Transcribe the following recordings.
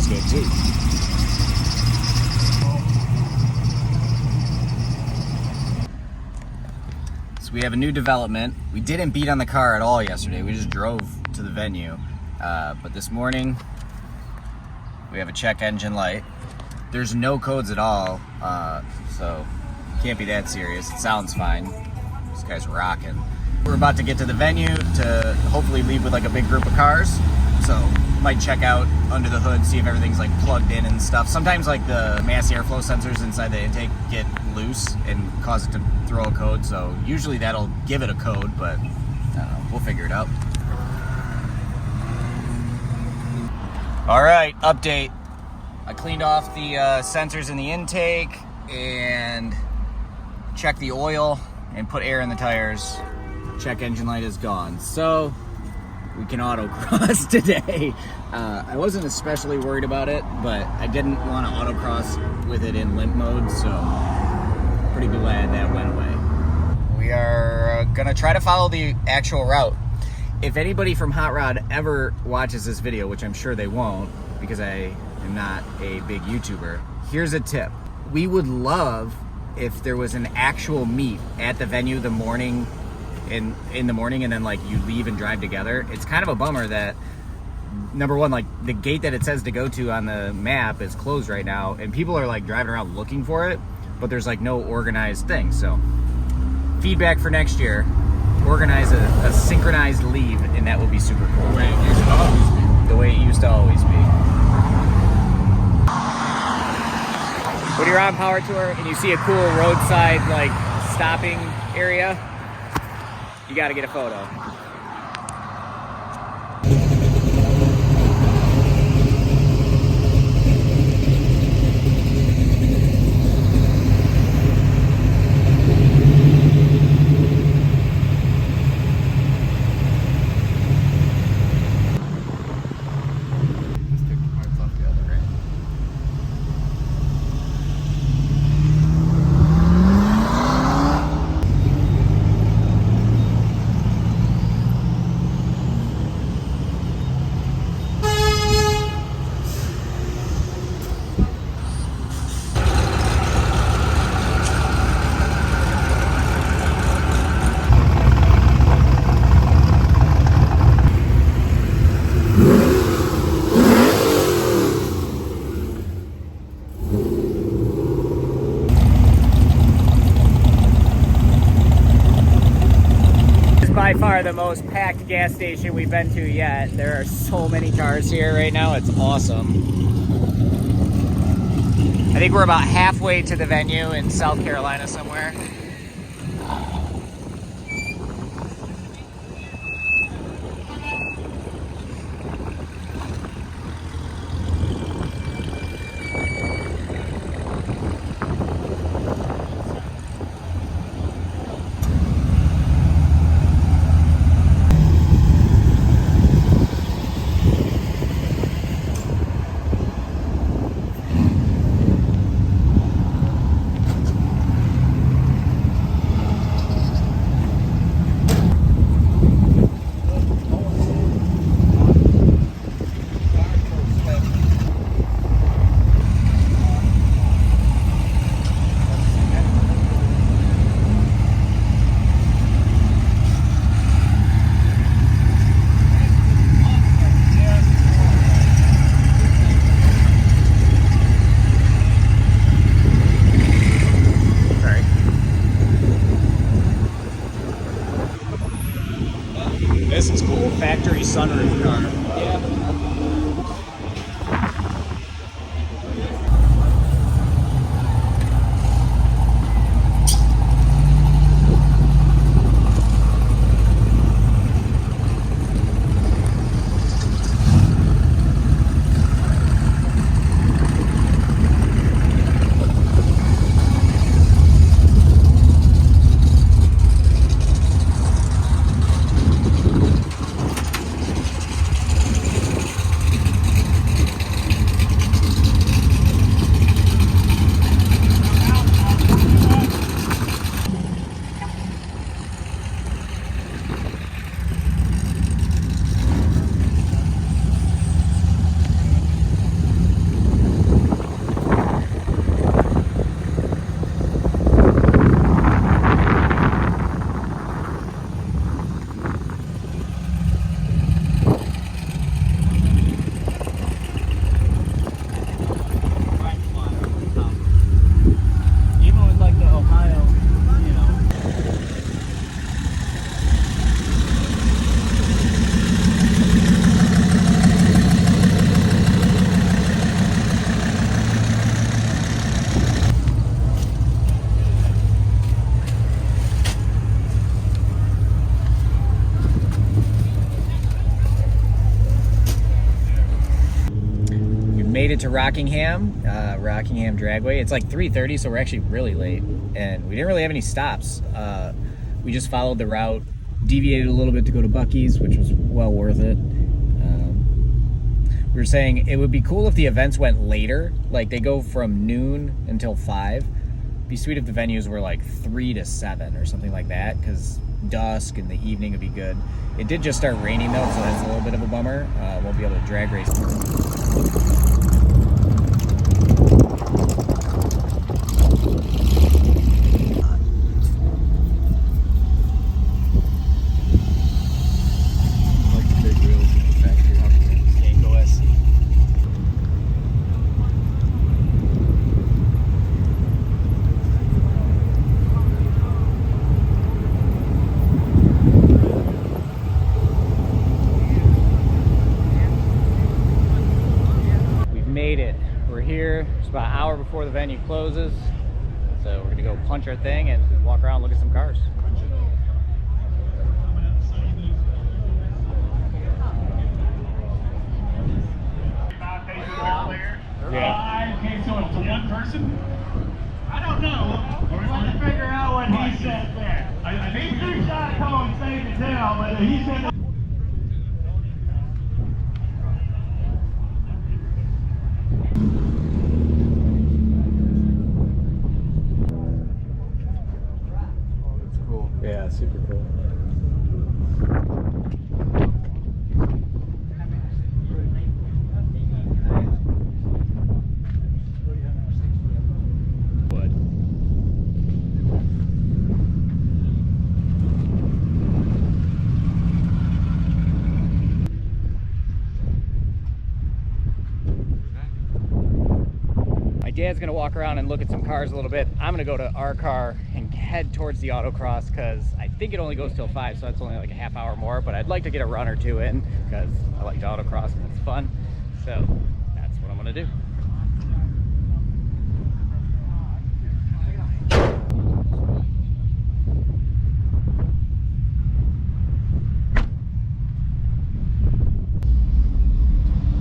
smells good too. So we have a new development. We didn't beat on the car at all yesterday. We just drove to the venue. But this morning, we have a check engine light. There's no codes at all, so can't be that serious. It sounds fine. This guy's rocking. We're about to get to the venue to hopefully leave with like a big group of cars. So might check out under the hood, see if everything's like plugged in and stuff. Sometimes like the mass airflow sensors inside the intake get loose and cause it to throw a code. So usually that'll give it a code, but I don't know, we'll figure it out. All right, update. I cleaned off the sensors in the intake and checked the oil and put air in the tires. Check engine light is gone. So we can autocross today. I wasn't especially worried about it, but I didn't want to autocross with it in limp mode, so pretty glad that went away. We are gonna try to follow the actual route. If anybody from Hot Rod ever watches this video, which I'm sure they won't because I am not a big YouTuber, here's a tip. We would love if there was an actual meet at the venue the morning in the morning, and then like you leave and drive together. It's kind of a bummer that, number one, like the gate that it says to go to on the map is closed right now, and people are like driving around looking for it, but there's like no organized thing. So feedback for next year, organize a synchronized leave, and that will be super cool. The way it used to always be. The way it used to always be. When you're on Power Tour and you see a cool roadside like stopping area, you got to get a photo. By far the most packed gas station we've been to yet. There are so many cars here right now. It's awesome. I think we're about halfway to the venue in South Carolina somewhere. This is cool. Factory sunroof car. Yeah. made it to Rockingham, Rockingham Dragway. It's like 3:30, so we're actually really late, and we didn't really have any stops. We just followed the route, deviated a little bit to go to Buc-ee's, which was well worth it. We were saying it would be cool if the events went later, like they go from noon until 5. It'd be sweet if the venues were like 3 to 7 or something like that, because dusk in the evening would be good. It did just start raining though, so that's a little bit of a bummer. Won't be able to drag race. It's about an hour before the venue closes, so we're gonna go punch our thing and walk around and look at some cars. Yeah. Okay, so it's one person? I don't know. We're trying to figure out what he said there. I think he threw shot cone saved the tail, but he said. Yeah, super cool. My dad's gonna walk around and look at some cars a little bit. I'm gonna go to our car and head towards the Autocross because I think it only goes till 5, so it's only like a half hour more, but I'd like to get a run or two in because I like to Autocross and it's fun. So that's what I'm gonna do.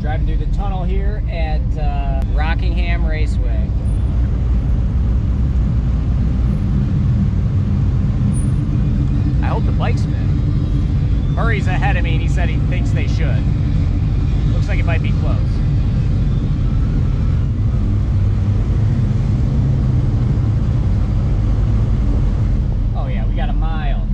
Driving through the tunnel here at Rockingham Raceway. I hope the bikes fit. Murray's ahead of me and he said he thinks they should. Looks like it might be close. Oh yeah, we got a mile.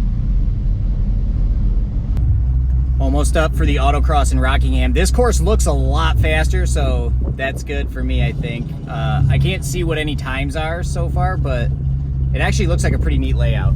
Almost up for the Autocross in Rockingham. This course looks a lot faster, so that's good for me, I think. I can't see what any times are so far, but it actually looks like a pretty neat layout.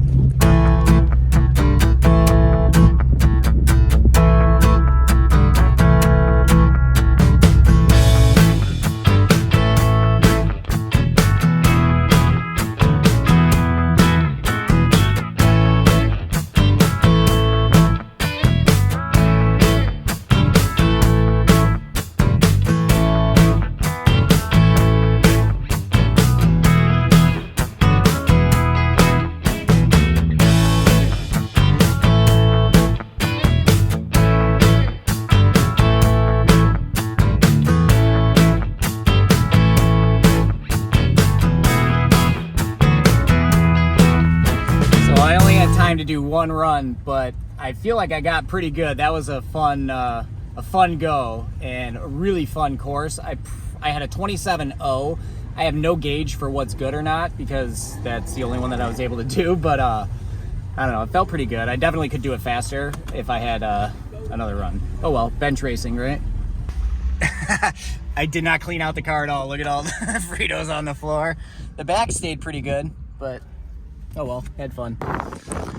To do one run, but I feel like I got pretty good. That was a fun go and a really fun course. I had a 27.0. I have no gauge for what's good or not because that's the only one that I was able to do, but I don't know, it felt pretty good. I definitely could do it faster if I had another run. Oh well, bench racing, right? I did not clean out the car at all. Look at all the Fritos on the floor. The back stayed pretty good, but oh well, had fun.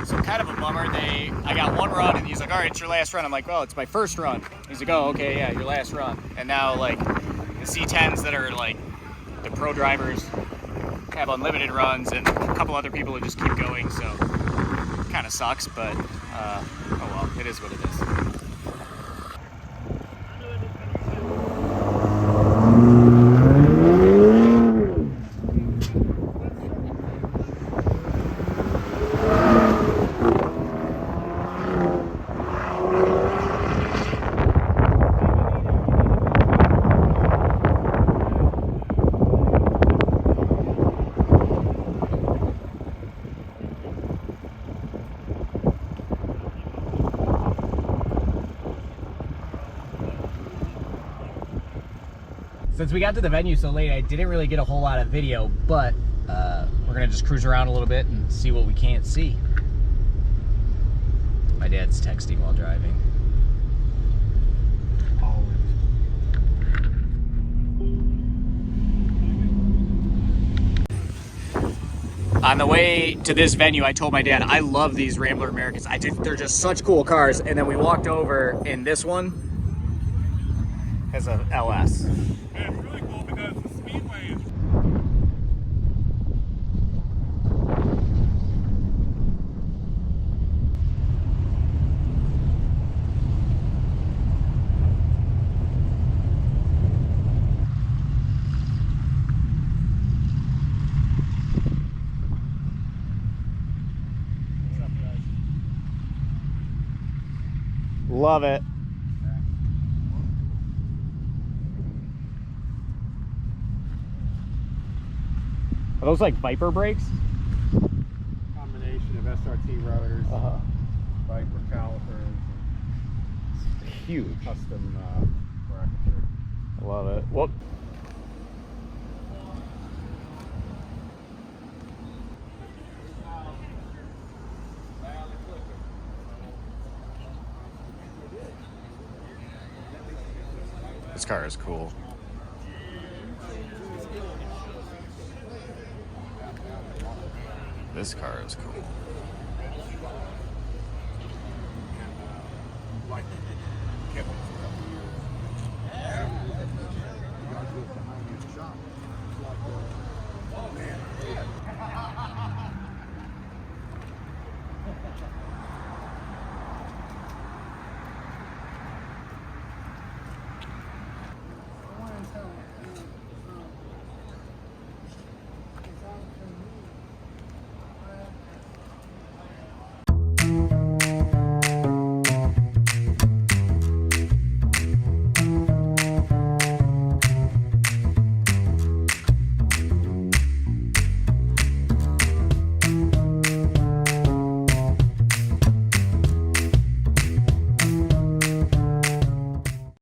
So kind of a bummer. I got one run and he's like, all right, it's your last run. I'm like, well, it's my first run. He's like, oh, okay, yeah, your last run. And now like the C10s that are like the pro drivers have unlimited runs and a couple other people who just keep going. So kind of sucks, but oh well, it is what it is. Since we got to the venue so late, I didn't really get a whole lot of video, but we're gonna just cruise around a little bit and see what we can't see. My dad's texting while driving. On the way to this venue, I told my dad, I love these Rambler Americans. They're just such cool cars. And then we walked over, and this one has a LS. And it's really cool because the Speedway is Love it. Are those like Viper brakes? combination of SRT rotors, Viper calipers, Huge. custom bracketry. Love it. Whoop. This car is cool. This car is cool.